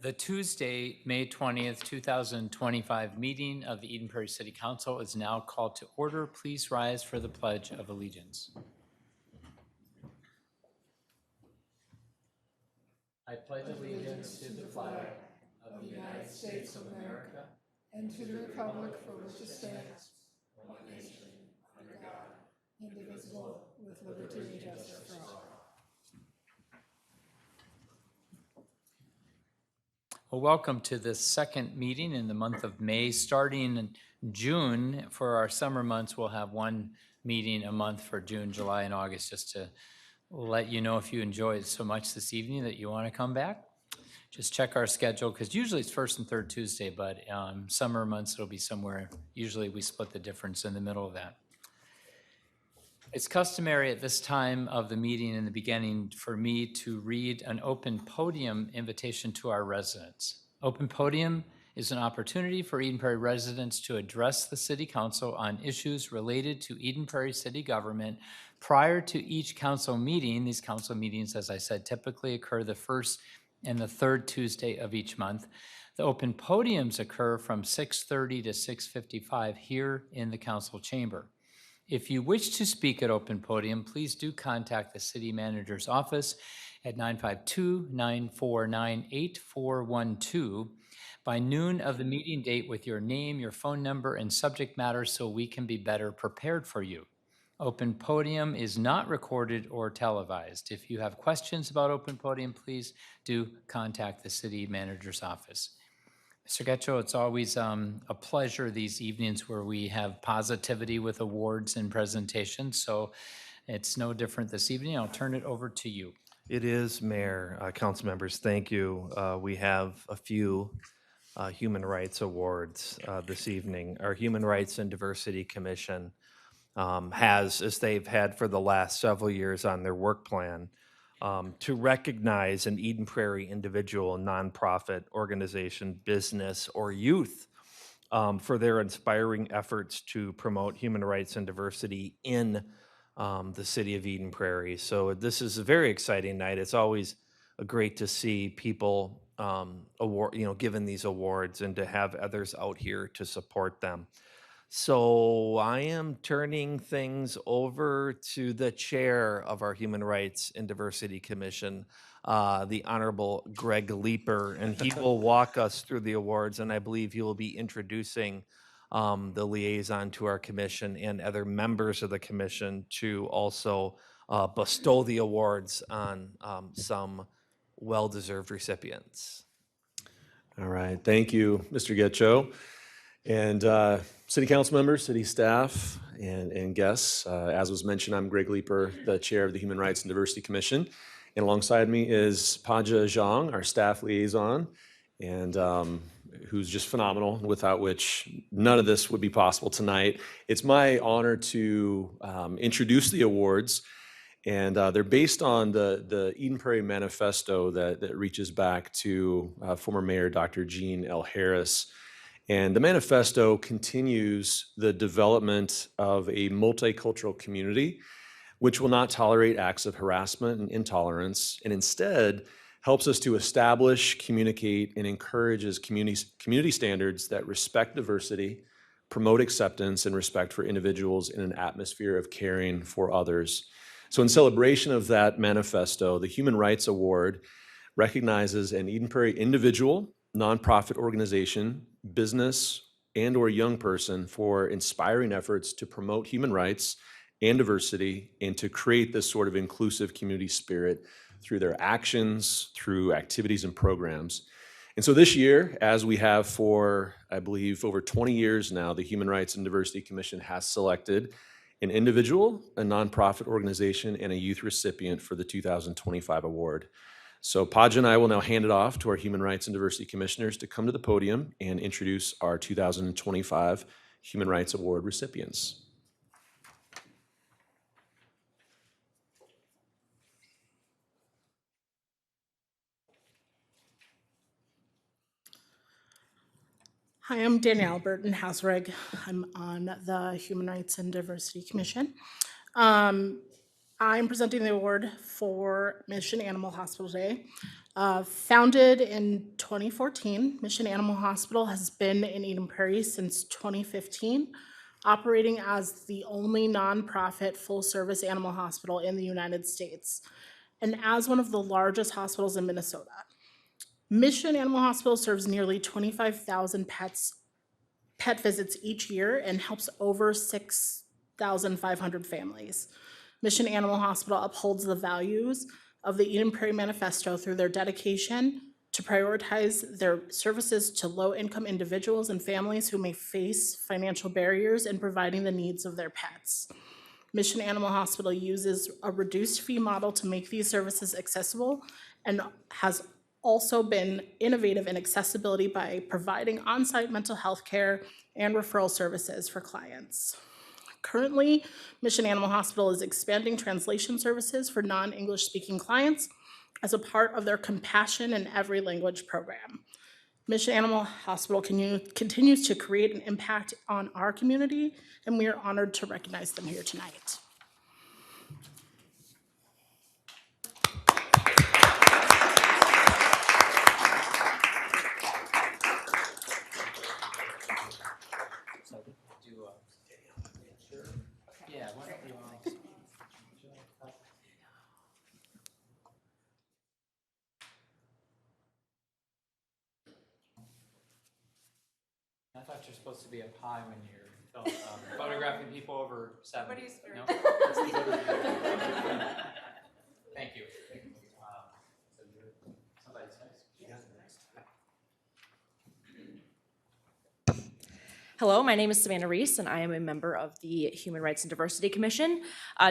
The Tuesday, May 20th, 2025 meeting of the Eden Prairie City Council is now called to order. Please rise for the Pledge of Allegiance. I pledge allegiance to the flag of the United States of America and to the republic for which it stands, one nation, under God, indivisible, with liberty and justice for all. Well, welcome to this second meeting in the month of May. Starting in June, for our summer months, we'll have one meeting a month for June, July, and August, just to let you know if you enjoyed so much this evening that you want to come back. Just check our schedule, because usually it's first and third Tuesday, but summer months it'll be somewhere. Usually we split the difference in the middle of that. It's customary at this time of the meeting in the beginning for me to read an open podium invitation to our residents. Open podium is an opportunity for Eden Prairie residents to address the City Council on issues related to Eden Prairie City government prior to each council meeting. These council meetings, as I said, typically occur the first and the third Tuesday of each month. The open podiums occur from 6:30 to 6:55 here in the council chamber. If you wish to speak at open podium, please do contact the city manager's office at 952-949-8412 by noon of the meeting date with your name, your phone number, and subject matter so we can be better prepared for you. Open podium is not recorded or televised. If you have questions about open podium, please do contact the city manager's office. Mr. Getchell, it's always a pleasure these evenings where we have positivity with awards and presentations, so it's no different this evening. I'll turn it over to you. It is, Mayor, council members, thank you. We have a few human rights awards this evening. Our Human Rights and Diversity Commission has, as they've had for the last several years on their work plan, to recognize an Eden Prairie individual, nonprofit, organization, business, or youth for their inspiring efforts to promote human rights and diversity in the city of Eden Prairie. So this is a very exciting night. It's always great to see people given these awards and to have others out here to support them. So I am turning things over to the chair of our Human Rights and Diversity Commission, the Honorable Greg Leeper, and he will walk us through the awards, and I believe he will be introducing the liaison to our commission and other members of the commission to also bestow the awards on some well-deserved recipients. All right, thank you, Mr. Getchell. And city council members, city staff, and guests, as was mentioned, I'm Greg Leeper, the chair of the Human Rights and Diversity Commission. And alongside me is Paja Zhang, our staff liaison, and who's just phenomenal, without which none of this would be possible tonight. It's my honor to introduce the awards, and they're based on the Eden Prairie Manifesto that reaches back to former Mayor Dr. Jean L. Harris. And the manifesto continues the development of a multicultural community which will not tolerate acts of harassment and intolerance, and instead helps us to establish, communicate, and encourages community standards that respect diversity, promote acceptance, and respect for individuals in an atmosphere of caring for others. So in celebration of that manifesto, the Human Rights Award recognizes an Eden Prairie individual, nonprofit organization, business, and or young person for inspiring efforts to promote human rights and diversity and to create this sort of inclusive community spirit through their actions, through activities and programs. And so this year, as we have for, I believe, over 20 years now, the Human Rights and Diversity Commission has selected an individual, a nonprofit organization, and a youth recipient for the 2025 award. So Paja and I will now hand it off to our Human Rights and Diversity Commissioners to come to the podium and introduce our 2025 Human Rights Award recipients. Hi, I'm Danielle Burton Hasrig. I'm on the Human Rights and Diversity Commission. I'm presenting the award for Mission Animal Hospital Day Founded in 2014, Mission Animal Hospital has been in Eden Prairie since 2015, operating as the only nonprofit full-service animal hospital in the United States, and as one of the largest hospitals in Minnesota. Mission Animal Hospital serves nearly 25,000 pet visits each year and helps over 6,500 families. Mission Animal Hospital upholds the values of the Eden Prairie Manifesto through their dedication to prioritize their services to low-income individuals and families who may face financial barriers in providing the needs of their pets. Mission Animal Hospital uses a reduced fee model to make these services accessible and has also been innovative in accessibility by providing on-site mental health care and referral services for clients. Currently, Mission Animal Hospital is expanding translation services for non-English speaking clients as a part of their Compassion in Every Language program. Mission Animal Hospital continues to create an impact on our community, and we are honored to recognize them here tonight. Yeah, why don't you, I thought you're supposed to be up high when you're photographing people over 7. No? Thank you. So somebody's next. Hello, my name is Savannah Reese, and I am a member of the Human Rights and Diversity Commission.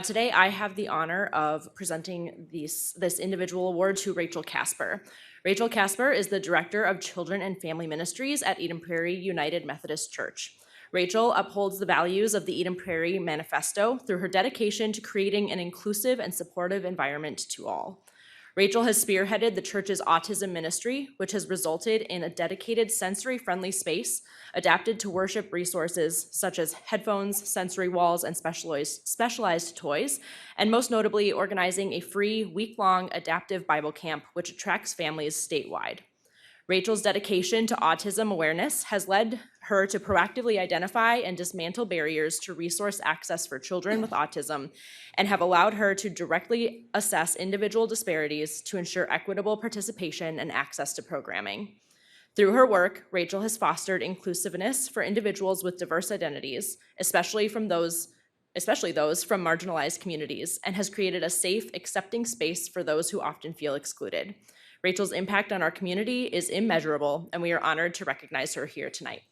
Today, I have the honor of presenting this individual award to Rachel Casper. Rachel Casper is the Director of Children and Family Ministries at Eden Prairie United Methodist Church. Rachel upholds the values of the Eden Prairie Manifesto through her dedication to creating an inclusive and supportive environment to all. Rachel has spearheaded the church's autism ministry, which has resulted in a dedicated sensory-friendly space adapted to worship resources such as headphones, sensory walls, and specialized toys, and most notably organizing a free week-long adaptive Bible camp which attracts families statewide. Rachel's dedication to autism awareness has led her to proactively identify and dismantle barriers to resource access for children with autism and have allowed her to directly assess individual disparities to ensure equitable participation and access to programming. Through her work, Rachel has fostered inclusiveness for individuals with diverse identities, especially those from marginalized communities, and has created a safe, accepting space for those who often feel excluded. Rachel's impact on our community is immeasurable, and we are honored to recognize her here tonight.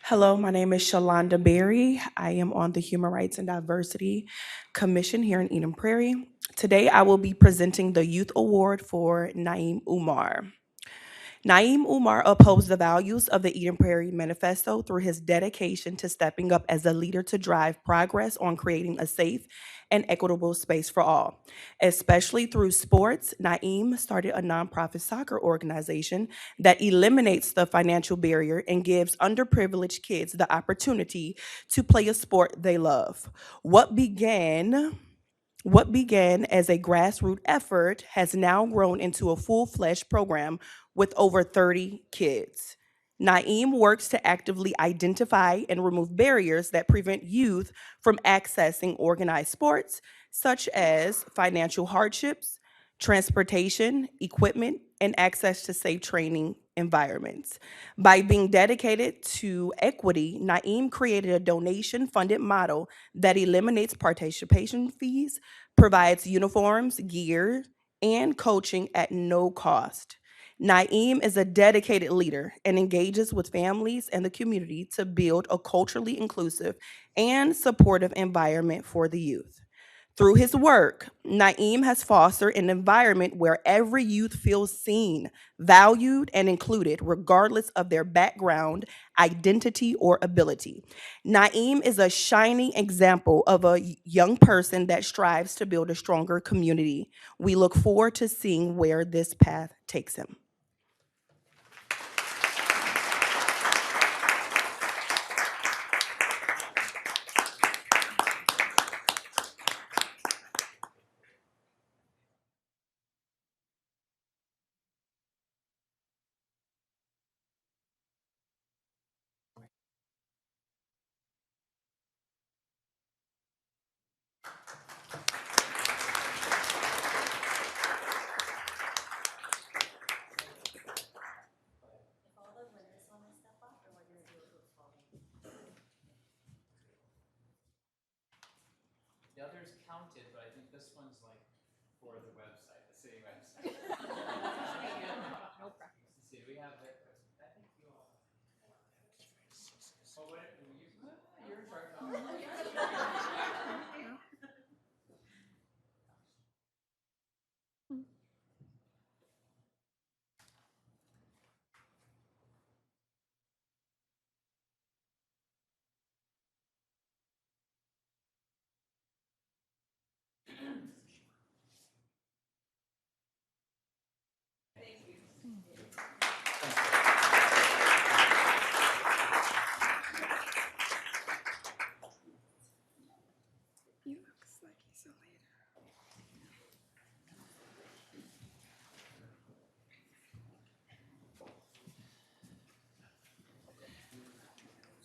Hello, my name is Shalonda Berry. I am on the Human Rights and Diversity Commission here in Eden Prairie. Today, I will be presenting the Youth Award for Naeem Umar. Naeem Umar upholds the values of the Eden Prairie Manifesto through his dedication to stepping up as a leader to drive progress on creating a safe and equitable space for all. Especially through sports, Naeem started a nonprofit soccer organization that eliminates the financial barrier and gives underprivileged kids the opportunity to play a sport they love. What began as a grassroots effort has now grown into a full-fledged program with over 30 kids. Naeem works to actively identify and remove barriers that prevent youth from accessing organized sports, such as financial hardships, transportation, equipment, and access to safe training environments. By being dedicated to equity, Naeem created a donation-funded model that eliminates participation fees, provides uniforms, gear, and coaching at no cost. Naeem is a dedicated leader and engages with families and the community to build a culturally inclusive and supportive environment for the youth. Through his work, Naeem has fostered an environment where every youth feels seen, valued, and included, regardless of their background, identity, or ability. Naeem is a shining example of a young person that strives to build a stronger community. We look forward to seeing where this path takes him. The others counted, but I think this one's like for the website, the city website. See, we have it. I think you all. Oh, what, you're in charge.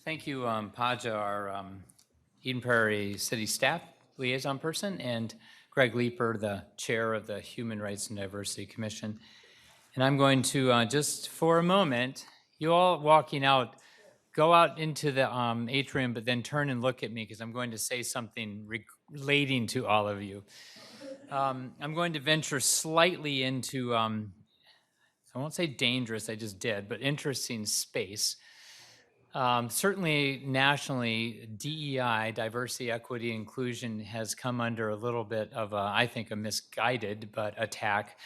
Thank you, Paja, our Eden Prairie City Staff Liaison Person, and Greg Leeper, the Chair of the Human Rights and Diversity Commission. And I'm going to, just for a moment, you all walking out, go out into the atrium, but then turn and look at me, because I'm going to say something relating to all of you. I'm going to venture slightly into, I won't say dangerous, I just did, but interesting space. Certainly nationally, DEI, diversity, equity, inclusion, has come under a little bit of a, I think, a misguided but attack.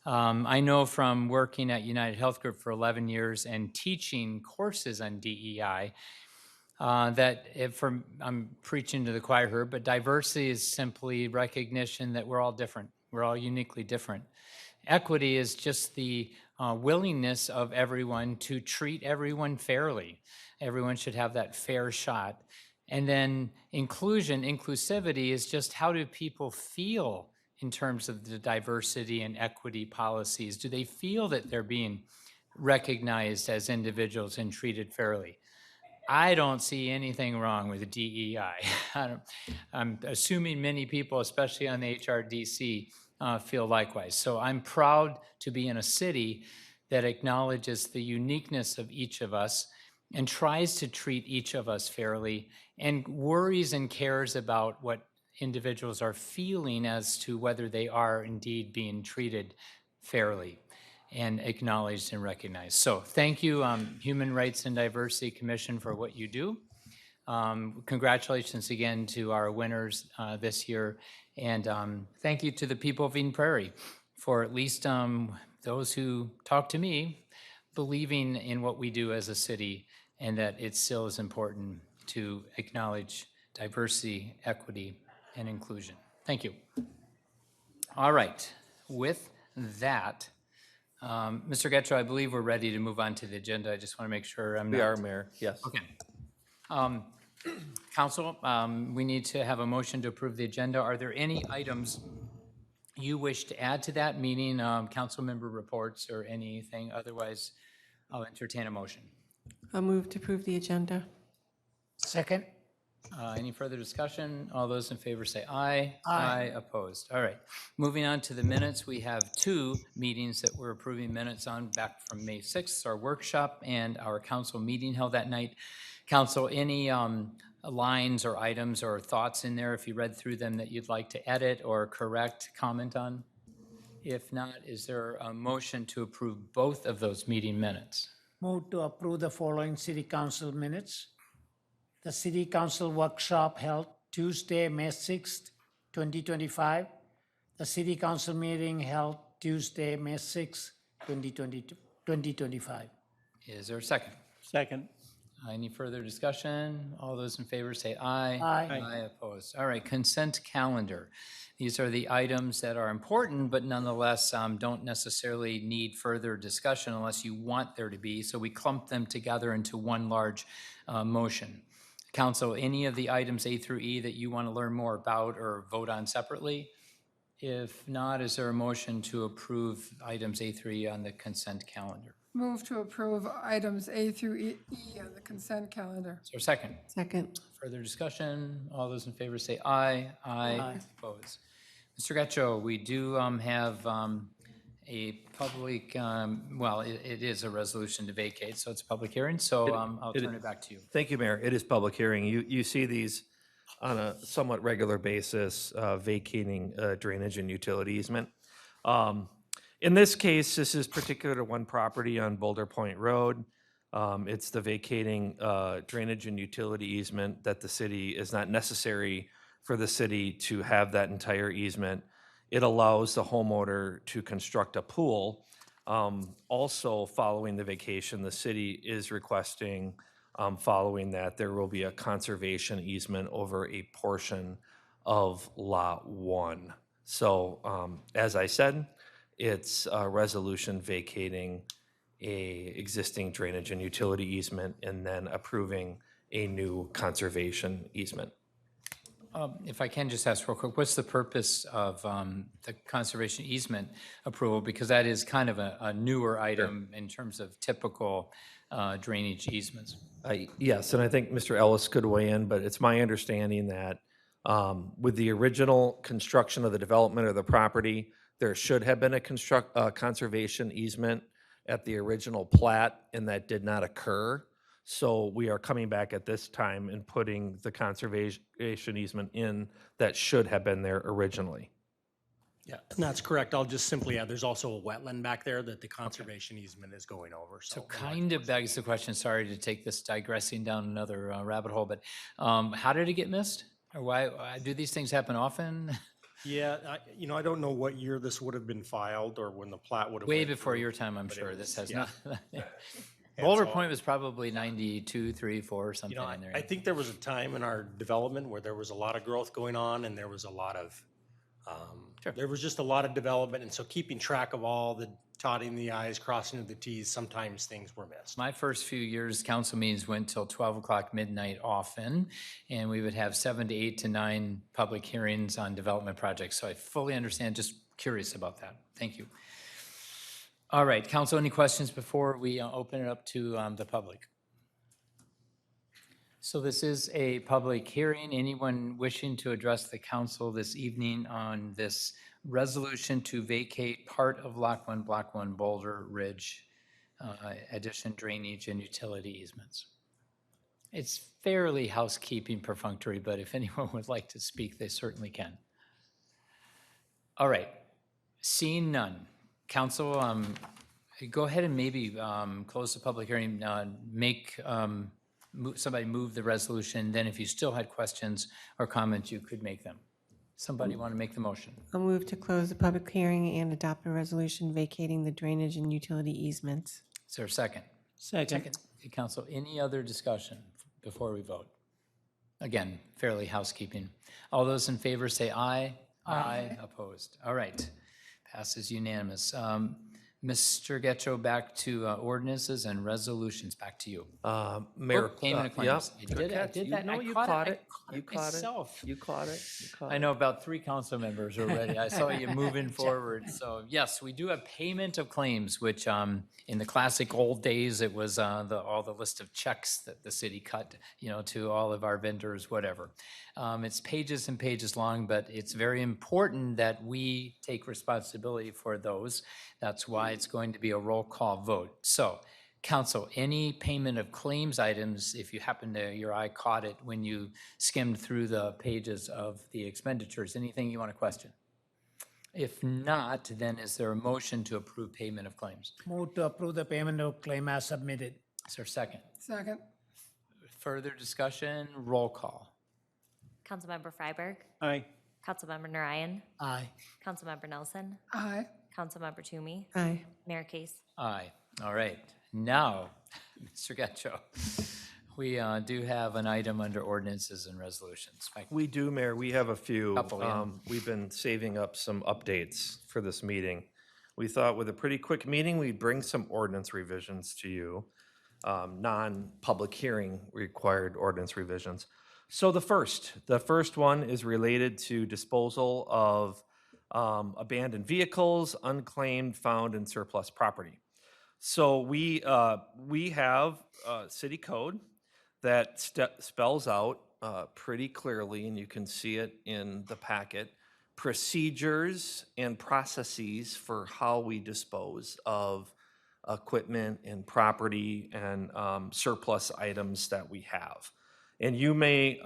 I know from working at United Health Group for 11 years and teaching courses on DEI that I'm preaching to the choir here, but diversity is simply recognition that we're all different. We're all uniquely different. Equity is just the willingness of everyone to treat everyone fairly. Everyone should have that fair shot. And then inclusivity is just how do people feel in terms of the diversity and equity policies? Do they feel that they're being recognized as individuals and treated fairly? I don't see anything wrong with DEI. I'm assuming many people, especially on the HRDC, feel likewise. So I'm proud to be in a city that acknowledges the uniqueness of each of us and tries to treat each of us fairly and worries and cares about what individuals are feeling as to whether they are indeed being treated fairly and acknowledged and recognized. So thank you, Human Rights and Diversity Commission, for what you do. Congratulations again to our winners this year. And thank you to the people of Eden Prairie for at least those who talk to me, believing in what we do as a city and that it still is important to acknowledge diversity, equity, and inclusion. Thank you. All right, with that, Mr. Getchell, I believe we're ready to move on to the agenda. I just want to make sure I'm not. We are, Mayor, yes. Okay. Council, we need to have a motion to approve the agenda. Are there any items you wish to add to that, meaning council member reports or anything? Otherwise, I'll entertain a motion. I'll move to approve the agenda. Second. Any further discussion? All those in favor say aye. Aye. Opposed. All right. Moving on to the minutes, we have two meetings that we're approving minutes on back from May 6th, our workshop and our council meeting held that night. Council, any lines or items or thoughts in there, if you read through them, that you'd like to edit or correct, comment on? If not, is there a motion to approve both of those meeting minutes? Move to approve the following city council minutes. The city council workshop held Tuesday, May 6th, 2025. The city council meeting held Tuesday, May 6, 2025. Is there a second? Second. Any further discussion? All those in favor say aye. Aye. Aye opposed. All right, consent calendar. These are the items that are important, but nonetheless don't necessarily need further discussion unless you want there to be. So we clump them together into one large motion. Council, any of the items A through E that you want to learn more about or vote on separately? If not, is there a motion to approve items A through E on the consent calendar? Move to approve items A through E on the consent calendar. Is there a second? Second. Further discussion? All those in favor say aye. Aye. Opposed. Mr. Getchell, we do have a public, well, it is a resolution to vacate, so it's a public hearing, so I'll turn it back to you. Thank you, Mayor. It is public hearing. You see these on a somewhat regular basis, vacating drainage and utility easement. In this case, this is particular to one property on Boulder Point Road. It's the vacating drainage and utility easement that the city is not necessary for the city to have that entire easement. It allows the homeowner to construct a pool. Also, following the vacation, the city is requesting, following that, there will be a conservation easement over a portion of Lot 1. So, as I said, it's a resolution vacating a existing drainage and utility easement and then approving a new conservation easement. If I can just ask real quick, what's the purpose of the conservation easement approval? Because that is kind of a newer item in terms of typical drainage easements. Yes, and I think Mr. Ellis could weigh in, but it's my understanding that with the original construction of the development of the property, there should have been a conservation easement at the original plat, and that did not occur. So we are coming back at this time and putting the conservation easement in that should have been there originally. Yeah, and that's correct. I'll just simply add, there's also a wetland back there that the conservation easement is going over, So so. kind of begs the question, sorry to take this digressing down another rabbit hole, but how did it get missed? Or why do these things happen often? Yeah, I don't know what year this would have been filed or when the plat would have. Way went before through. your time, I'm sure. This has not. And Boulder so- Point was probably 92, 3, 4, or something in there. I think there was a time in our development where there was a lot of growth going on and there was a lot of, there was just a lot of development. And so keeping track of all the dotting the i's, crossing of the t's, sometimes things were missed. My first few years, council meetings went till 12 o'clock midnight often, and we would have 7 to 8 to 9 public hearings on development projects. So I fully understand, just curious about that. Thank you. All right, council, any questions before we open it up to the public? So this is a public hearing. Anyone wishing to address the council this evening on this resolution to vacate part of Block 1 Boulder Ridge addition drainage and utility easements? It's fairly housekeeping perfunctory, but if anyone would like to speak, they certainly can. All right, seeing none. Council, go ahead and maybe close the public hearing, somebody move the resolution, then if you still had questions or comments, you could make them. Somebody want to make the motion? I'll move to close the public hearing and adopt a resolution vacating the drainage and utility easements. Is there a second? Second. Okay, Council, any other discussion before we vote? Again, fairly housekeeping. All those in favor say aye. Aye. Opposed. All right. Passes unanimous. Mr. Getchell, back to ordinances and resolutions. Back to you. Mayor. Payment of claims. I did it. I did that. No, I you caught caught it. it. I You caught caught it. myself. You caught it. You caught I it. know about 3 council members already. I saw you moving forward. So yes, we do have payment of claims, which in the classic old days, it was all the list of checks that the city cut, to all of our vendors, whatever. It's pages and pages long, but it's very important that we take responsibility for those. That's why it's going to be a roll call vote. So, council, any payment of claims items, if you happen to, your eye caught it when you skimmed through the pages of the expenditures, anything you want to question? If not, then is there a motion to approve payment of claims? Move to approve the payment of claim as submitted. Is there a second? Second. Further discussion, roll call. Councilmember Freiberg, Aye. Councilmember Narayan, Aye. Councilmember Nelson, Aye. Councilmember Toomey, Aye. Mayor Case. Aye. All right. Now, Mr. Getchell, we do have an item under ordinances and resolutions. Mike. We do, Mayor. We have a few. Couple, yeah. We've been saving up some updates for this meeting. We thought with a pretty quick meeting, we'd bring some ordinance revisions to you, non-public hearing required ordinance revisions. So the first one is related to disposal of abandoned vehicles, unclaimed, found, and surplus property. So we have a city code that spells out pretty clearly, and you can see it in the packet, procedures and processes for how we dispose of equipment and property and surplus items that we have. And you may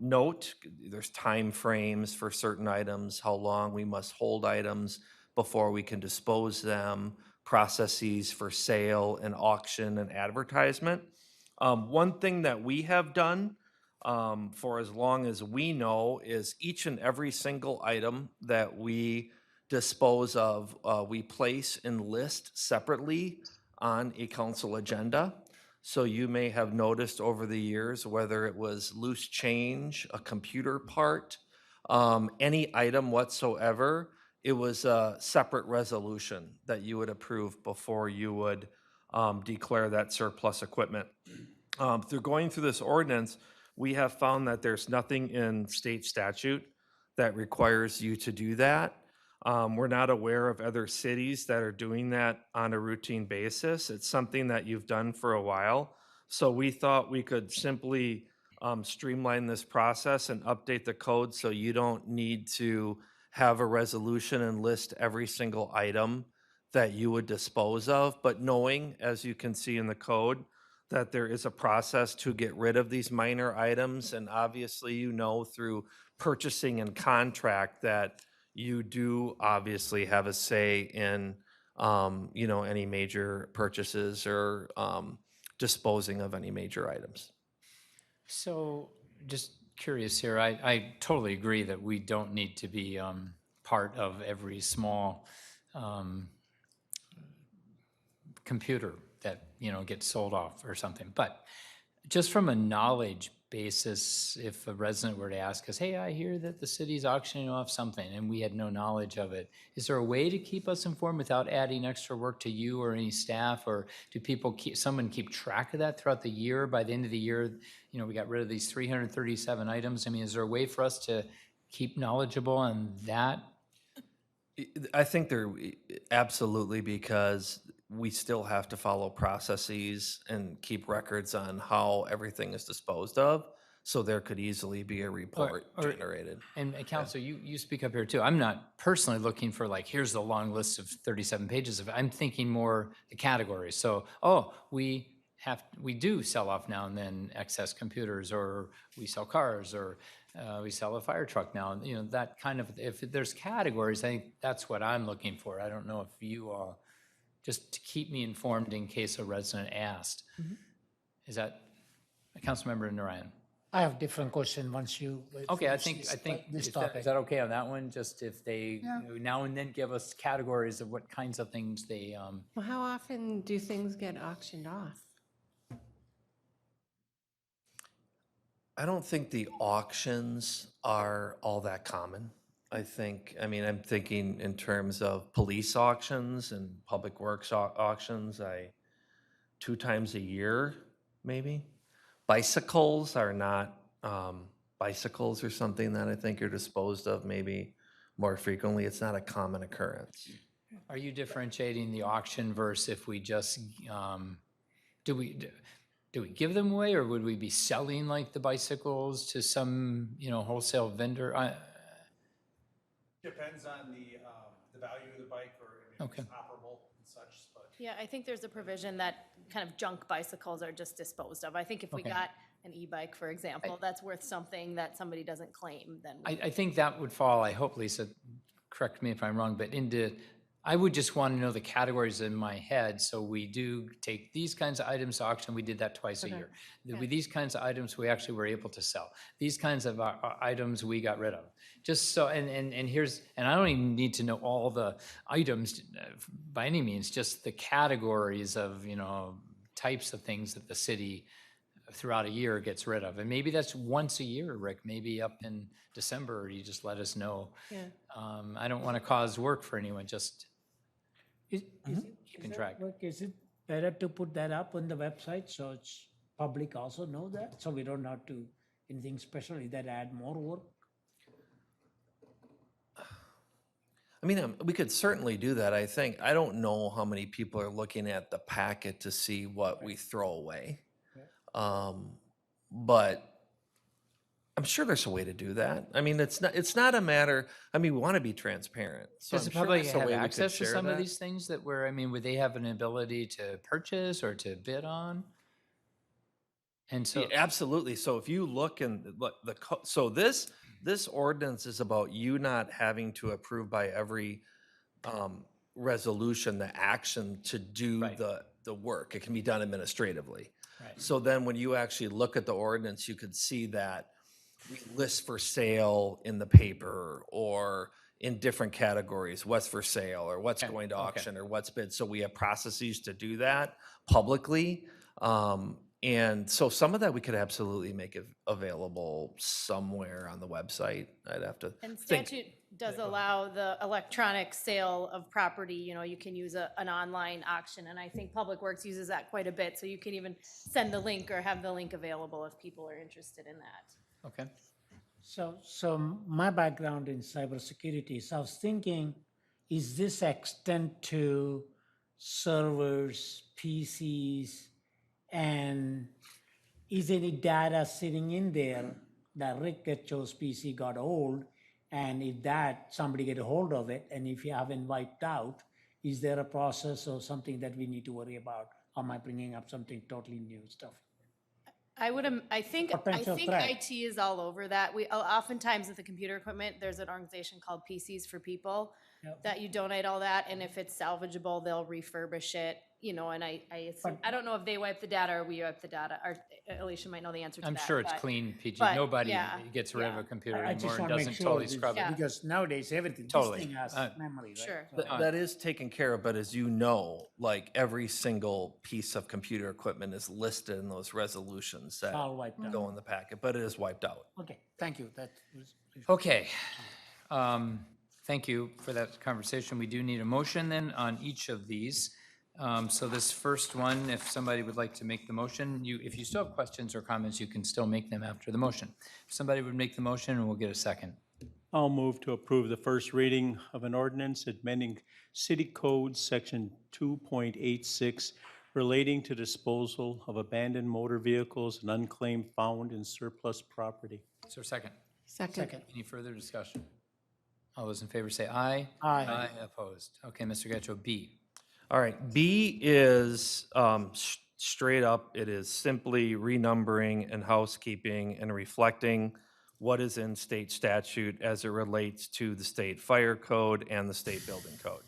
note there's time frames for certain items, how long we must hold items before we can dispose them, processes for sale and auction and advertisement. One thing that we have done for as long as we know is each and every single item that we dispose of, we place and list separately on a council agenda. So you may have noticed over the years, whether it was loose change, a computer part, any item whatsoever, it was a separate resolution that you would approve before you would declare that surplus equipment. Through going through this ordinance, we have found that there's nothing in state statute that requires you to do that. We're not aware of other cities that are doing that on a routine basis. It's something that you've done for a while. So we thought we could simply streamline this process and update the code so you don't need to have a resolution and list every single item that you would dispose of, but knowing, as you can see in the code, that there is a process to get rid of these minor items. And obviously, you know, through purchasing and contract that you do obviously have a say in, you know, any major purchases or disposing of any major items. So just curious here, I totally agree that we don't need to be part of every small computer that, you know, gets sold off or something. But just from a knowledge basis, if a resident were to ask us, hey, I hear that the city's auctioning off something and we had no knowledge of it, is there a way to keep us informed without adding extra work to you or any staff? Or do people someone keep track of that throughout the year? By the end of the year, you know, we got rid of these 337 items. I mean, is there a way for us to keep knowledgeable on that? I think there absolutely, because we still have to follow processes and keep records on how everything is disposed of. So there could easily be a report generated. And Councilor, you speak up here too. I'm not personally looking for like, here's the long list of 37 pages of it. I'm thinking more the categories. So, oh, we do sell off now and then excess computers, or we sell cars, or we sell a fire truck now. You know, that kind of, if there's categories, I think that's what I'm looking for. I don't know if you all, just to keep me informed in case a resident asked. Is that, Councilmember Narayan? I have different question once you. Okay, I finish think, this is that topic. okay on that one? Just if they now and then give us categories of what kinds of things they, Well, how often do things get auctioned off? I don't think the auctions are all that common. I mean, I'm thinking in terms of police auctions and public works auctions, 2 times a year, maybe. Bicycles are not, bicycles are something that I think are disposed of maybe more frequently. It's not a common occurrence. are you differentiating the auction versus if we just, do we give them away, or would we be selling like the bicycles to some, you know, wholesale vendor? Depends on the value of the bike, or if it's operable and such, but. Yeah, I think there's a provision that kind of junk bicycles are just disposed of. I think if we got an e-bike, for example, that's worth something that somebody doesn't claim, then. I think that would fall, I hope, Lisa, correct me if I'm wrong, but I would just want to know the categories in my head, so we do take these kinds of items to auction, we did that twice a year. With these kinds of items, we actually were able to sell. These kinds of items, we got rid of. Just so, and here's, and I don't even need to know all the items by any means, just the categories of, you know, types of things that the city throughout a year gets rid of. And maybe that's once a year, Rick, maybe up in December, you just let us know. Yeah. I don't want to cause work for anyone, just keeping track. Is it better to put that up on the website so it's public also know that? So we don't have to, anything special, is that add more work? I mean, we could certainly do that, I think. I don't know how many people are looking at the packet to see what we throw away. But I'm sure there's a way to do that. I mean, it's not a matter, I mean, we want to be transparent. So Does the I'm sure public there's a have way we could access to share some of that. these things that were, I mean, would they have an ability to purchase or to bid on? And so, Yeah, absolutely. So if you look in so this ordinance is about you not having to approve by every resolution the action to do Right. the work. It can be done administratively. Right. So then when you actually look at the ordinance, you could see that we list for sale in the paper or in different categories, what's for sale or what's Okay, going to okay. auction or what's bid. So we have processes to do that publicly. And so some of that we could absolutely make it available somewhere on the website. I'd have to And think. statute does allow the electronic sale of property, you know, you can use an online auction, and I think Public Works uses that quite a bit, so you can even send the link or have the link available if people are interested in that. okay. So my background in cybersecurity, so I was thinking, is this extend to servers, PCs, and is any data sitting in there that Rick Getchell's PC got old? And if that, somebody get a hold of it, and if you haven't wiped out, is there a process or something that we need to worry about? Or am I bringing up something totally new stuff? I think Potential threat. IT is all over that. We oftentimes with the computer equipment, there's an organization called PCs for People Yep. that you donate all that, and if it's salvageable, they'll refurbish it, you know, and I assume, I don't know if they wipe the data or we wipe the data, or Alicia might know the answer to that. I'm sure it's but- clean, PG. but, Nobody yeah, gets rid of yeah. a computer I just anymore and want to make doesn't sure, totally this- scrub it. Yeah. because nowadays, everything, this Totally. thing has memory, right? Sure. So- That is taken care of, but as you know, like every single piece of computer equipment is listed in those resolutions that All wiped out. go in the packet, but it is wiped out. Okay, thank you. That was. Okay. Thank you for that conversation. We do need a motion then on each of these. So this first one, if somebody would like to make the motion, if you still have questions or comments, you can still make them after the motion. If somebody would make the motion, and we'll get a second. I'll move to approve the first reading of an ordinance amending City Code Section 2.86 relating to disposal of abandoned motor vehicles and unclaimed found and surplus property. Is there a second? Second. Any further discussion? All those in favor say aye. Aye. Opposed. Okay, Mr. Getchell, B. All right, B is straight up, it is simply renumbering and housekeeping and reflecting what is in state statute as it relates to the state fire code and the state building code.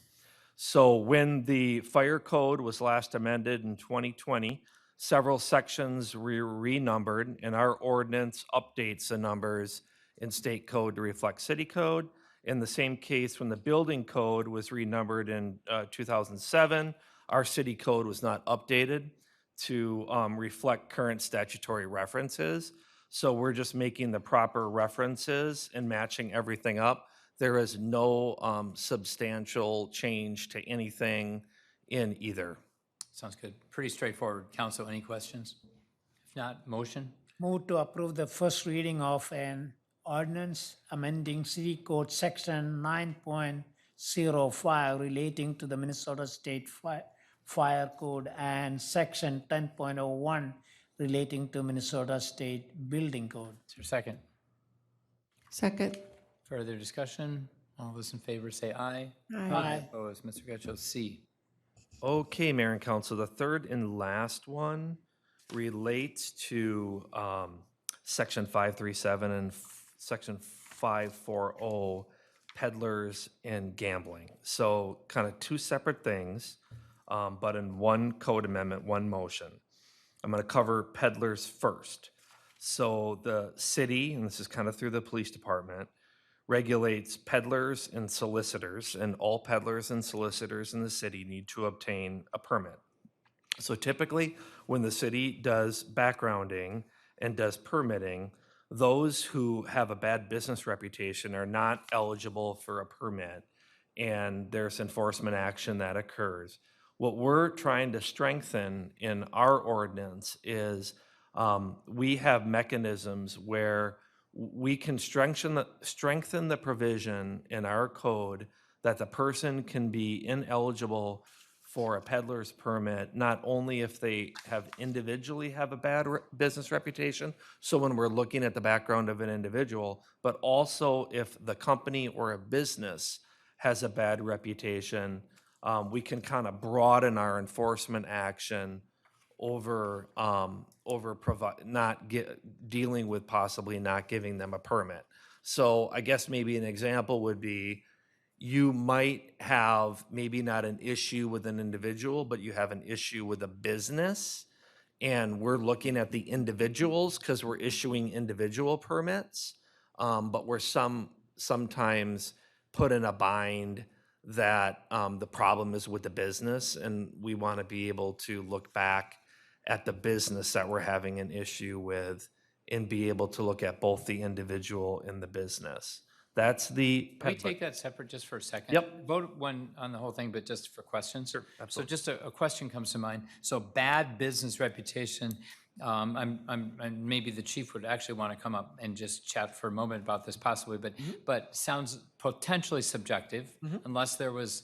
So when the fire code was last amended in 2020, several sections were renumbered, and our ordinance updates the numbers in state code to reflect city code. In the same case, when the building code was renumbered in 2007, our city code was not updated to reflect current statutory references. So we're just making the proper references and matching everything up. There is no substantial change to anything in either. Sounds good. Pretty straightforward. Council, any questions? If not, motion? Move to approve the first reading of an ordinance amending City Code Section 9.05 relating to the Minnesota State Fire Code and Section 10.01 relating to Minnesota State Building Code. Is there a second? Second. Further discussion? All those in favor say aye. Aye. Opposed. Mr. Getchell, C. Okay, Mayor and Council, the third and last one relates to Section 537 and Section 540 peddlers and gambling. So kind of two separate things, but in one code amendment, one motion. I'm going to cover peddlers first. So the city, and this is kind of through the police department, regulates peddlers and solicitors, and all peddlers and solicitors in the city need to obtain a permit. So typically, when the city does backgrounding and does permitting, those who have a bad business reputation are not eligible for a permit, and there's enforcement action that occurs. What we're trying to strengthen in our ordinance is we have mechanisms where we can strengthen the provision in our code that the person can be ineligible for a peddler's permit, not only if they have individually have a bad business reputation, so when we're looking at the background of an individual, but also if the company or a business has a bad reputation, we can kind of broaden our enforcement action over dealing with possibly not giving them a permit. So I guess maybe an example would be, you might have maybe not an issue with an individual, but you have an issue with a business. And we're looking at the individuals because we're issuing individual permits. But we're sometimes put in a bind that the problem is with the business. And we want to be able to look back at the business that we're having an issue with and be able to look at both the individual and the business. That's the. Can we take that separate just for a second? Yep. Vote one on the whole thing, but just for questions. Sure, So absolutely. just a question comes to mind. So bad business reputation, and maybe the chief would actually want to come up and just chat for a moment about this possibly, but sounds potentially subjective unless there was,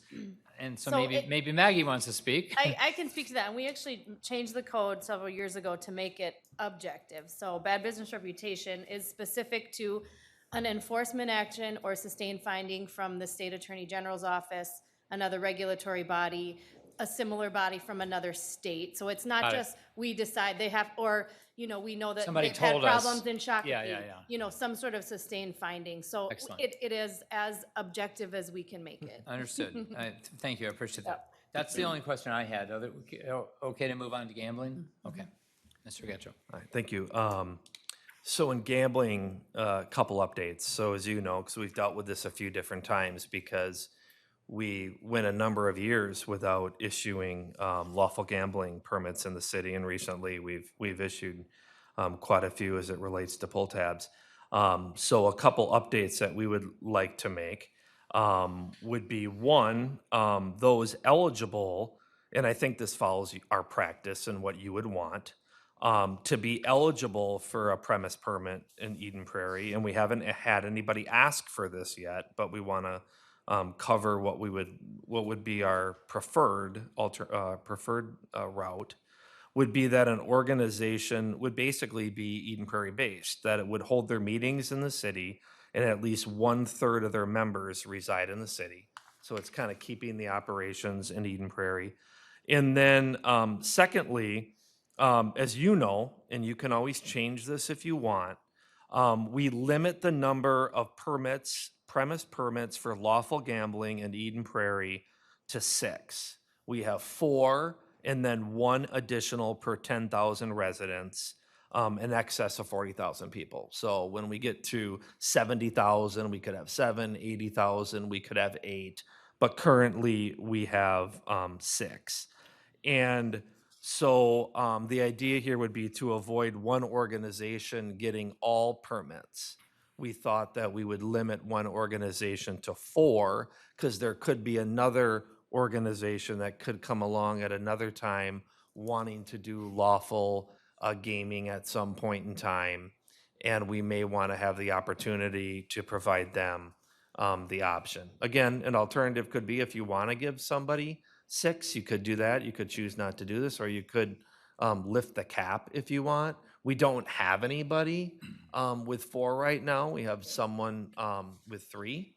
and so So maybe Maggie wants to speak. I can speak to that, and we actually changed the code several years ago to make it objective. So bad business reputation is specific to an enforcement action or sustained finding from the state attorney general's office, another regulatory body, a similar body from another state. So it's not Got it. just we decide they have, or, we know that Somebody they've had told us. problems in Shakopee. Yeah. Some sort of sustained finding. So Excellent. it is as objective as we can make it. Understood. Thank you, I appreciate that. That's the only question I had. Okay to move on to gambling? Okay. Mr. Getchell. All right, thank you. So in gambling, a couple updates. So as you know, because we've dealt with this a few different times, because we went a number of years without issuing lawful gambling permits in the city, and recently we've issued quite a few as it relates to pull tabs. So a couple updates that we would like to make would be, one, those eligible, and I think this follows our practice and what you would want, to be eligible for a premise permit in Eden Prairie, and we haven't had anybody ask for this yet, but we want to cover what would be our preferred route, would be that an organization would basically be Eden Prairie based, that it would hold their meetings in the city, and at least 1/3 of their members reside in the city. So it's kind of keeping the operations in Eden Prairie. And then secondly, as you know, and you can always change this if you want, we limit the number of premise permits for lawful gambling in Eden Prairie to 6. We have 4 and then 1 additional per 10,000 residents, in excess of 40,000 people. So when we get to 70,000, we could have 7, 80,000, we could have 8, but currently we have 6. And so the idea here would be to avoid one organization getting all permits. We thought that we would limit one organization to 4, because there could be another organization that could come along at another time wanting to do lawful gaming at some point in time, and we may want to have the opportunity to provide them the option. Again, an alternative could be, if you want to give somebody 6, you could do that. You could choose not to do this, or you could lift the cap if you want. We don't have anybody with 4 right now. We have someone with 3,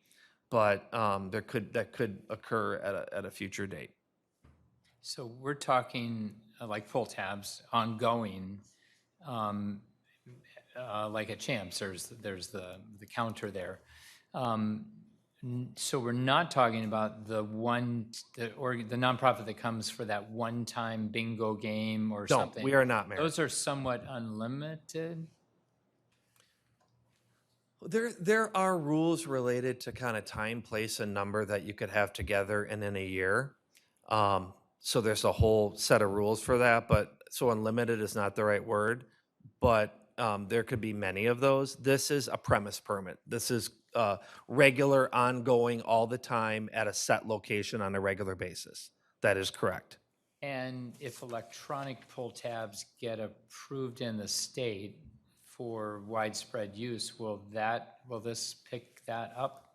but that could occur at a future date. So we're talking like pull tabs ongoing, like at Champs. There's the counter there. So we're not talking about the nonprofit that comes for that one-time bingo game or No, something? we are not, Mayor. Those are somewhat unlimited? There are rules related to kind of time, place, and number that you could have together and in a year. So there's a whole set of rules for that, but so unlimited is not the right word. But there could be many of those. This is a premise permit. This is regular, ongoing, all the time at a set location on a regular basis. That is correct. And if electronic pull tabs get approved in the state for widespread use, will this pick that up?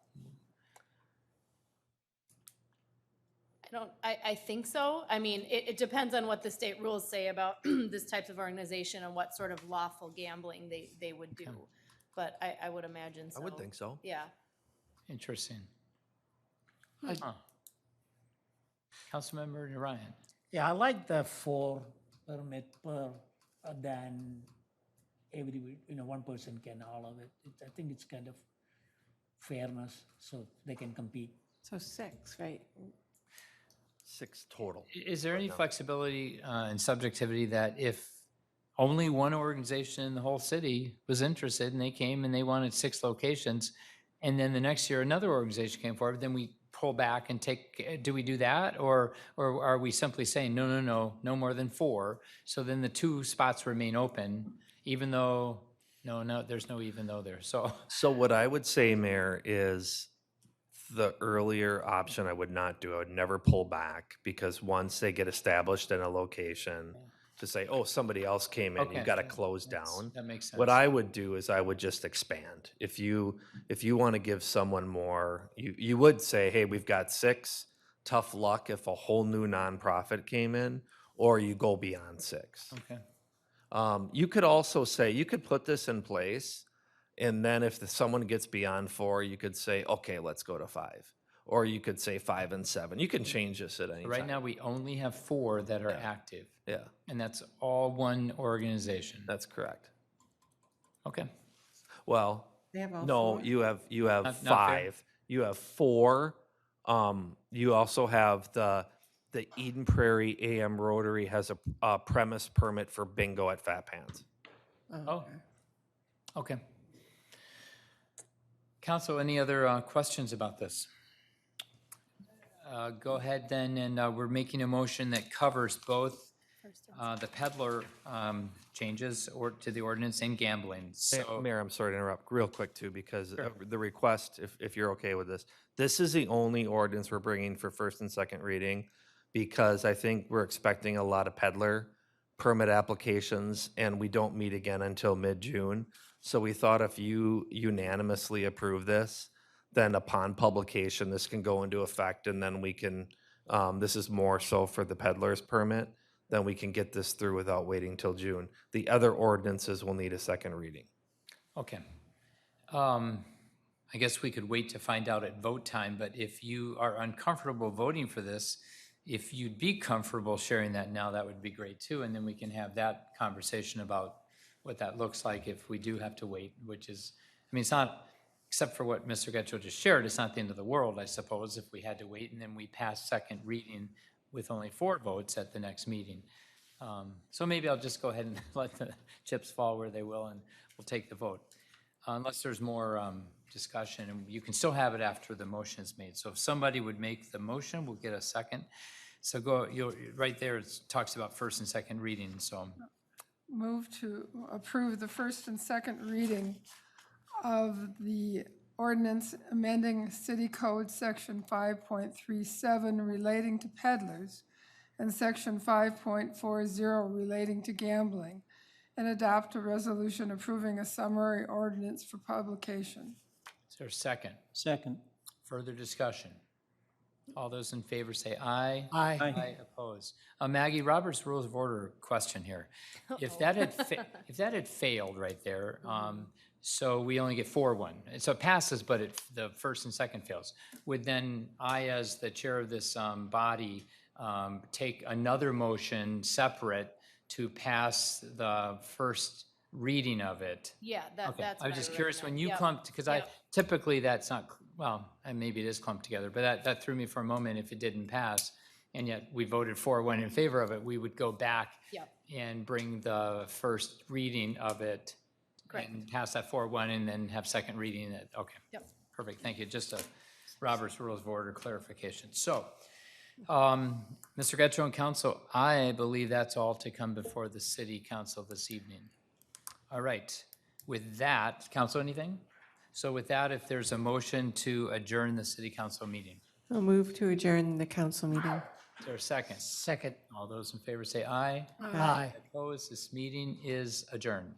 I think so. I mean, it depends on what the state rules say about this type of organization and what sort of lawful gambling they would do. But I would imagine so. I would think so. Yeah. Interesting. Huh. Councilmember Ryan. Yeah, I like the 4 permit per than one person can all of it. I think it's kind of fairness, so they can compete. So 6, right? 6 total. Is there any flexibility and subjectivity that if only one organization in the whole city was interested and they came and they wanted 6 locations, and then the next year another organization came forward, then we pull back and do we do that? Or are we simply saying, no more than 4? So then the 2 spots remain open, even though, no, there's no even though there. So what I would say, Mayor, is the earlier option I would not do. I would never pull back, because once they get established in a location, to say, oh, somebody else came in, Okay. you've got to close down. that makes sense. What I would do is I would just expand. If you want to give someone more, you would say, hey, we've got 6. Tough luck if a whole new nonprofit came in, or you go beyond 6. Okay. You could also say, you could put this in place, and then if someone gets beyond 4, you could say, okay, let's go to 5. Or you could say 5 and 7. You can change this at any time. Right now, we only have 4 that are active, Yeah, and that's all one organization. that's correct. Okay. Well, They have all no, 4? you have Not fair. 5. You have 4. You also have the Eden Prairie AM Rotary has a premise permit for bingo at Fat Pants. Oh, okay. Council, any other questions about this? Go ahead then, and we're making a motion that covers both the peddler changes to the ordinance and gambling. So, Mayor, I'm sorry to interrupt real quick too, because the request, if you're okay with this is the only ordinance we're bringing for first and second reading, because I think we're expecting a lot of peddler permit applications, and we don't meet again until mid-June. So we thought if you unanimously approve this, then upon publication, this can go into effect, and then we can, this is more so for the peddler's permit, then we can get this through without waiting till June. The other ordinances will need a second reading. okay. I guess we could wait to find out at vote time, but if you are uncomfortable voting for this, if you'd be comfortable sharing that now, that would be great too, and then we can have that conversation about what that looks like if we do have to wait, which is, I mean, it's not, except for what Mr. Getchell just shared, it's not the end of the world, I suppose, if we had to wait and then we pass second reading with only 4 votes at the next meeting. So maybe I'll just go ahead and let the chips fall where they will, and we'll take the vote. Unless there's more discussion, and you can still have it after the motion is made. So if somebody would make the motion, we'll get a second. So right there, it talks about first and second reading, so. Move to approve the first and second reading of the ordinance amending City Code Section 5.37 relating to peddlers and Section 5.40 relating to gambling, and adopt a resolution approving a summary ordinance for publication. Is there a second? Second. Further discussion? All those in favor say aye. Aye. Aye, opposed. Maggie, Robert's Rules of Order question here. If that had failed right there, so we only get 4-1. So it passes, but the first and second fails. Would then I, as the chair of this body, take another motion separate to pass the first reading of it. Yeah, Okay, that's. I was what just wrote curious in when there. you Yep, clumped, because I, yep. typically that's not, well, and maybe it is clumped together, but that threw me for a moment if it didn't pass. And yet we voted 4-1 in favor of it, we would go back Yep. and bring the first reading of it. Correct. And pass that 4-1 and then have second reading it. Okay. Yep. Perfect, thank you. Just a Robert's Rules of Order clarification. So, Mr. Getchell and council, I believe that's all to come before the city council this evening. All right, with that, council, anything? So with that, if there's a motion to adjourn the city council meeting, I'll move to adjourn the council meeting. is there a second? Second. All those in favor say aye. Aye. Opposed, this meeting is adjourned.